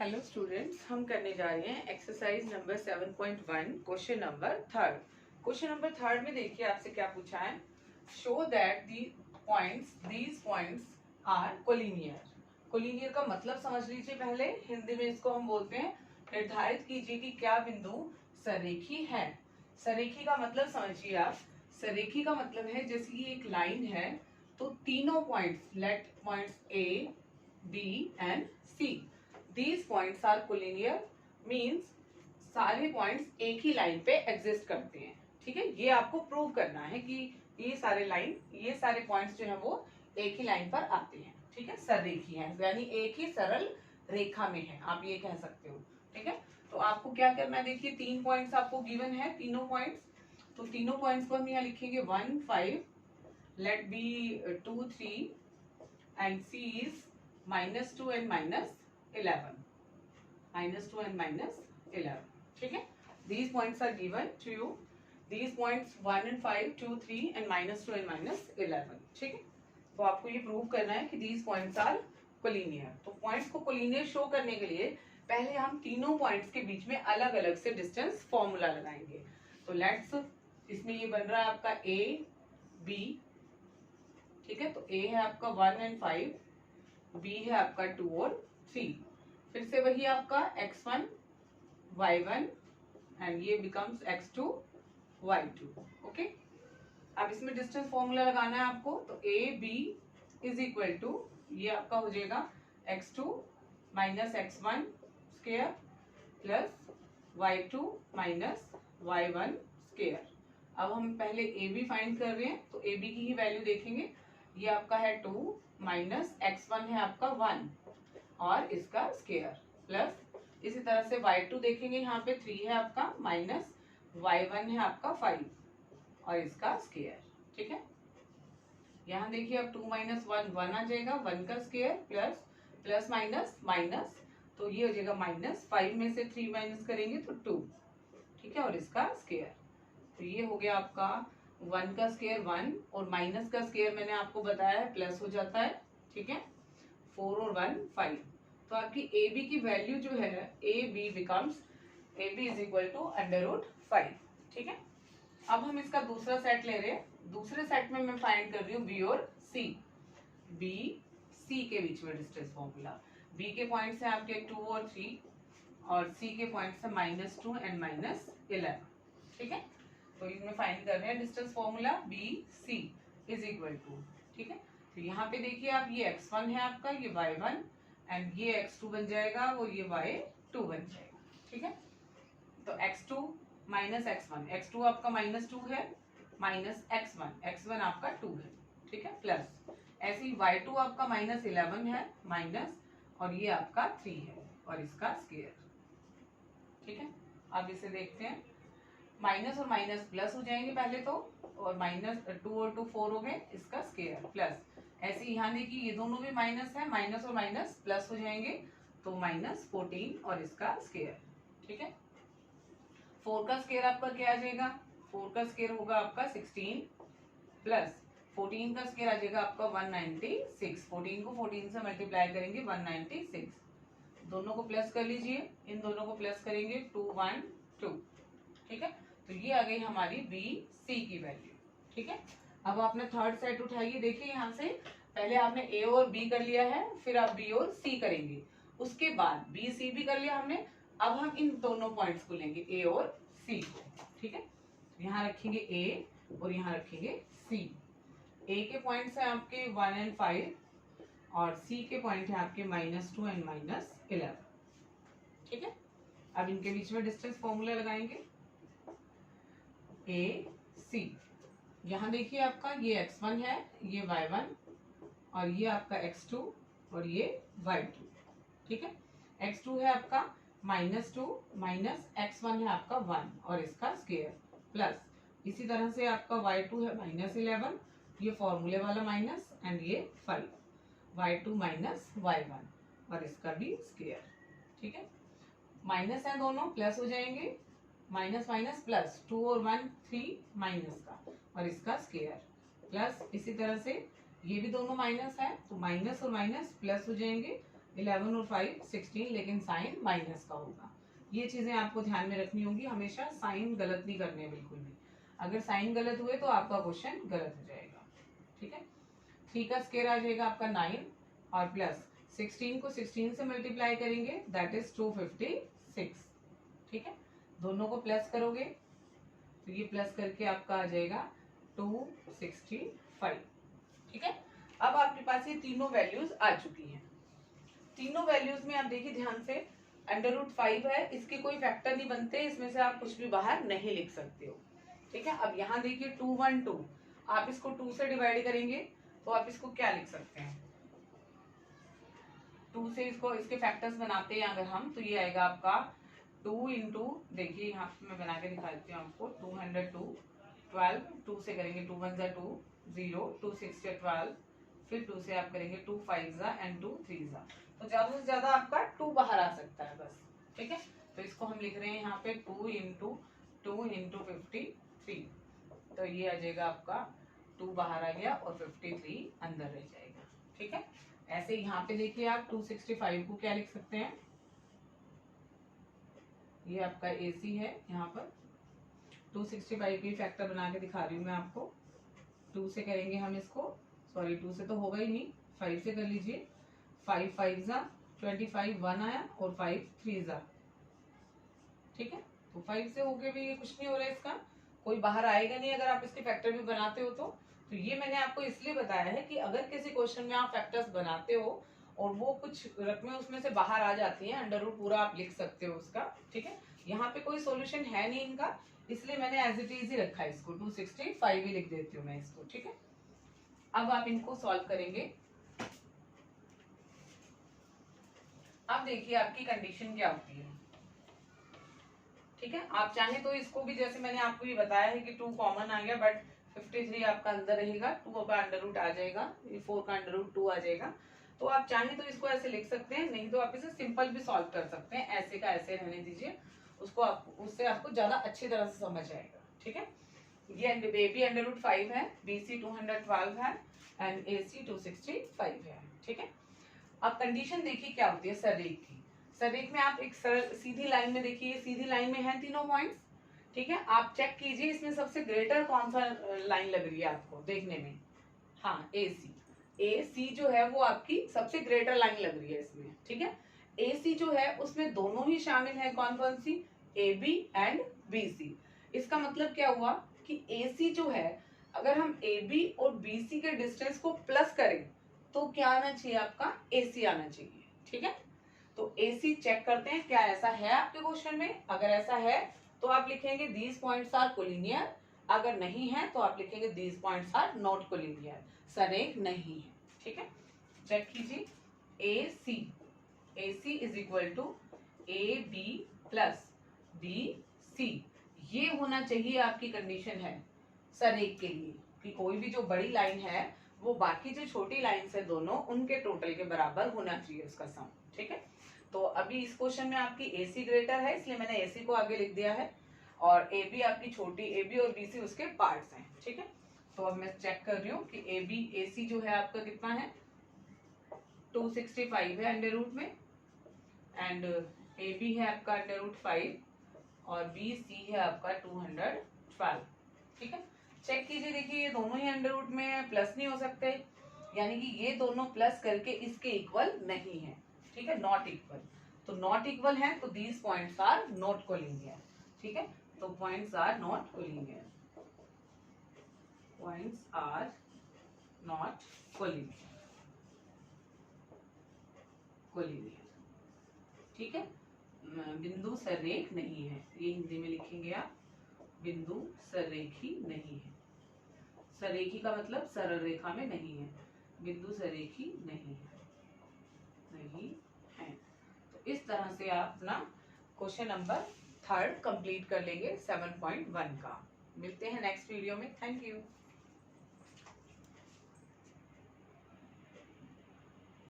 Hello students, हम करने जा रहे हैं exercise number 7.1 question number third. Question number third में देखिए आपसे क्या पूछा है। Show that these points are collinear. Collinear का मतलब समझ लीजिए पहले, हिंदी में इसको हम बोलते हैं निर्धारित कीजिए कि क्या बिंदु सरेखी है। सरेखी का मतलब समझिए आप, सरेखी का मतलब है जैसे कि एक लाइन है तो तीनों points, let points A B and C, these points are collinear means सारे पॉइंट्स एक ही लाइन पे एग्जिस्ट करते हैं। ठीक है, ये आपको प्रूव करना है कि ये सारे पॉइंट्स जो है वो एक ही लाइन पर आते हैं। ठीक है, सररेखी है यानी एक ही सरल रेखा में है, आप ये कह सकते हो। ठीक है, तो आपको क्या करना है, देखिए तीन पॉइंट्स आपको गिवन है, तीनों पॉइंट्स। तो तीनों पॉइंट्स को हम यहाँ लिखेंगे 1 5, let B 2 3 and C is -2 and -11, -2 and -11। ठीक है, these points are given to you, these points 1 and 5 2 3 and -2 and -11। ठीक है, तो आपको ये प्रूव करना है कि these points are collinear। तो पॉइंट्स को कोलिनियर शो करने के लिए पहले हम तीनों पॉइंट्स के बीच में अलग अलग से डिस्टेंस फॉर्मूला लगाएंगे। तो लेट्स, इसमें ये बन रहा है आपका ए बी। ठीक है, तो ए है आपका 1 and 5, बी है आपका 2 और 3, फिर से वही आपका x1 y1 एंड ये बिकम्स x2 y2। ओके, अब इसमें डिस्टेंस फॉर्मूला लगाना है आपको। तो A B is equal to, ये आपका हो जाएगा x2 minus x1 square plus y2 minus y1 square. अब हम पहले ए बी फाइंड कर रहे हैं, तो ए बी की ही वैल्यू देखेंगे। ये आपका है 2 माइनस x1 है आपका 1 और इसका स्क्वायर प्लस, इसी तरह से y2 देखेंगे, यहाँ पे 3 है आपका माइनस y1 है आपका 5 और इसका स्क्वायर। ठीक है, यहाँ देखिए अब 2 माइनस 1 1 आ जाएगा, 1 का square plus plus minus minus, तो ये हो जाएगा -5 में से 3 माइनस करेंगे तो 2। ठीक है, और इसका स्क्वायर, तो ये हो गया आपका 1 का स्क्वायर 1 और माइनस का स्क्वायर मैंने आपको बताया है प्लस हो जाता है। ठीक है, 4 और 1 5, तो आपकी ए बी की वैल्यू जो है A B becomes A B is equal to √5। ठीक है, अब हम इसका दूसरा सेट ले रहे हैं। दूसरे सेट में मैं फाइंड कर रही हूँ बी और सी। बी सी के बीच में डिस्टेंस फॉर्मूला, बी के पॉइंट्स हैं आपके 2 और 3 और सी के पॉइंट्स है -2 एंड -11। ठीक है, तो इसमें फाइंड कर रहे हैं distance formula B C is equal to. ठीक है, तो यहाँ पे देखिए आप, ये x1 है आपका, ये y1 एंड ये x2 बन जाएगा और ये y2 बन जाएगा। ठीक है, तो x2 माइनस x1 आपका -2 है माइनस x1 आपका 2 है। ठीक है, प्लस ऐसे ही y2 आपका -11 है माइनस, और ये आपका 3 है और इसका स्क्वायर। ठीक है, अब इसे देखते हैं, माइनस और माइनस प्लस हो जाएंगे पहले तो, और -2 और 2 4 हो गए, इसका स्क्वायर प्लस, ऐसे यहाँ देखिए ये दोनों भी माइनस है, माइनस और माइनस प्लस हो जाएंगे तो -14 और इसका स्क्वायर। ठीक है, 4 का स्क्वायर आपका क्या आ जाएगा, 4 का स्क्वायर होगा आपका 16 प्लस 14 का स्क्वायर आ जाएगा आपका 196। 14 को 14 से मल्टीप्लाई करेंगे 196, दोनों को प्लस कर लीजिए, इन दोनों को प्लस करेंगे 212। ठीक है, तो ये आ गई हमारी बी सी की वैल्यू। ठीक है, अब आपने थर्ड सेट उठाइए, देखिए यहाँ से पहले आपने ए और बी कर लिया है, फिर आप बी और सी करेंगे, उसके बाद बी सी भी कर लिया हमने। अब हम इन दोनों पॉइंट्स को लेंगे ए और सी को। ठीक है, यहाँ रखेंगे ए और यहाँ रखेंगे सी। ए के पॉइंट्स हैं आपके 1 एंड 5 और सी के पॉइंट है आपके -2 एंड -11। ठीक है, अब इनके बीच में डिस्टेंस फॉर्मूला लगाएंगे ए सी। यहाँ देखिए आपका ये x1 है, ये y1 और ये आपका x2 और ये y2। ठीक है, x2 है आपका -2 माइनस x1 है आपका 1 और इसका स्क्वायर प्लस, इसी तरह से आपका y2 है -11, ये फॉर्मूले वाला माइनस एंड ये 5, y2 माइनस y1 और इसका भी स्क्वायर। ठीक है, माइनस है दोनों प्लस हो जाएंगे, माइनस माइनस प्लस, 2 और 1 3 माइनस का और इसका स्क्वायर प्लस, इसी तरह से ये भी दोनों माइनस है तो माइनस और माइनस प्लस हो जाएंगे, 11 और 5 16, लेकिन साइन माइनस का होगा। ये चीजें आपको ध्यान में रखनी होगी हमेशा, साइन गलत नहीं करने हैं बिल्कुल भी। अगर साइन गलत हुए तो आपका क्वेश्चन गलत हो जाएगा। ठीक है, 3 का स्क्वायर आ जाएगा आपका 9 और प्लस 16 को 16 से मल्टीप्लाई करेंगे, दैट इज 256। ठीक है, दोनों को प्लस करोगे तो ये प्लस करके आपका आ जाएगा 265। ठीक है, अब आपके पास ये तीनों वैल्यूज आ चुकी हैं। तीनों वैल्यूज में आप देखिए ध्यान से, √5 है, इसके कोई फैक्टर नहीं बनते, इसमें से आप कुछ भी बाहर नहीं लिख सकते हो। ठीक है, अब यहाँ देखिए 212, आप इसको 2 से डिवाइड करेंगे तो आप इसको क्या लिख सकते हैं, 2 से इसको इसके फैक्टर्स बनाते हैं अगर हम, तो ये आएगा आपका 2 इंटू, देखिए यहाँ पे मैं बना के दिखा देती हूँ आपको, 202 12, 2 से करेंगे 2 1 2 0, 2 6 12, फिर 2 से आप करेंगे 2 5 एंड 2 3, तो ज्यादा से ज्यादा आपका 2 बाहर आ सकता है बस। ठीक है, तो इसको हम लिख रहे हैं यहाँ पे 2 इंटू 53, तो ये आ जाएगा आपका 2 बाहर आ गया और 53 अंदर रह जाएगा। ठीक है, ऐसे यहाँ पे देखिए आप 265 को क्या लिख सकते हैं, ये आपका AC है, यहाँ पर 265 की फैक्टर बना के दिखा रही हूँ मैं आपको। 2 से करेंगे हम इसको, सॉरी 2 से तो होगा ही नहीं, 5 से कर लीजिए, 5 5 25, 1 आया और 5 3। ठीक है, तो 5 से होके भी ये कुछ नहीं हो रहा है, इसका कोई बाहर आएगा नहीं अगर आप इसके फैक्टर भी बनाते हो तो ये मैंने आपको इसलिए बताया है कि अगर किसी क्वेश्चन में आप फैक्टर्स बनाते हो और वो कुछ रकमें उसमें से बाहर आ जाती हैं, अंडर रूट पूरा आप लिख सकते हो उसका। ठीक है, यहाँ पे कोई सॉल्यूशन है नहीं इनका, इसलिए मैंने एज इट इज ही रखा है इसको, 265 ही लिख देती हूँ मैं इसको। ठीक है, अब आप इनको सॉल्व करेंगे। अब देखिए आपकी कंडीशन क्या होती है। ठीक है, आप चाहे तो इसको भी, जैसे मैंने आपको ये बताया है कि 2 कॉमन आ गया, बट 53 आपका अंदर रहेगा, 2 का अंडर रूट आ जाएगा, 4 का अंडर रूट 2 आ जाएगा। तो आप चाहे तो इसको ऐसे लिख सकते हैं, नहीं तो आप इसे सिंपल भी सॉल्व कर सकते हैं, ऐसे का ऐसे रहने दीजिए उसको, उससे आपको ज्यादा अच्छी तरह से समझ आएगा। ठीक है, ये AB अंडर रूट 5 है, BC 212 है एंड AC 265 है। ठीक है, अब कंडीशन देखिए क्या होती है सररेख की। सररेख में आप एक सरल सीधी लाइन में देखिए, सीधी लाइन में है तीनों पॉइंट्स। ठीक है, आप चेक कीजिए इसमें सबसे ग्रेटर कौन सा लाइन लग रही है आपको देखने में। हाँ, AC जो है वो आपकी सबसे ग्रेटर लाइन लग रही है इसमें। ठीक है, AC जो है उसमें दोनों ही शामिल है, कौन कौन सी, AB एंड BC। इसका मतलब क्या हुआ कि AC जो है, अगर हम AB और BC के डिस्टेंस को प्लस करें तो क्या आना चाहिए आपका, AC आना चाहिए। ठीक है, तो AC चेक करते हैं क्या ऐसा है आपके क्वेश्चन में, अगर ऐसा है तो आप लिखेंगे दीज पॉइंट्स आर कोलिनियर, अगर नहीं है तो आप लिखेंगे these points are not collinear, सरेख नहीं है। ठीक है, चेक कीजिए, AC is equal to AB plus BC, ये होना चाहिए आपकी कंडीशन है सरेख के लिए, कि कोई भी जो बड़ी लाइन है वो बाकी जो छोटी लाइन है दोनों उनके टोटल के बराबर होना चाहिए उसका सम। ठीक है, तो अभी इस क्वेश्चन में आपकी AC ग्रेटर है, इसलिए मैंने AC को आगे लिख दिया है, और AB आपकी छोटी, AB और BC उसके पार्ट्स हैं। ठीक है, तो अब मैं चेक कर रही हूँ कि AC जो है आपका कितना है, 265 है अंडर रूट में, एंड AB है आपका अंडर रूट 5 और BC है आपका 212। ठीक है, चेक कीजिए, देखिए ये दोनों ही अंडर रूट में प्लस नहीं हो सकते, यानी कि ये दोनों प्लस करके इसके इक्वल नहीं है। ठीक है, नॉट इक्वल, तो नॉट इक्वल है तो these points are not collinear. ठीक है, तो points are not collinear, points are not collinear, collinear. ठीक है, बिंदु सररेख नहीं है, ये हिंदी में लिखेंगे आप, बिंदु सररेखी नहीं है। सररेखी का मतलब सरल रेखा में नहीं है, बिंदु सररेखी नहीं है, नहीं है। तो इस तरह से आप अपना क्वेश्चन नंबर 3 कंप्लीट कर लेंगे 7.1 का। मिलते हैं नेक्स्ट वीडियो में, थैंक यू।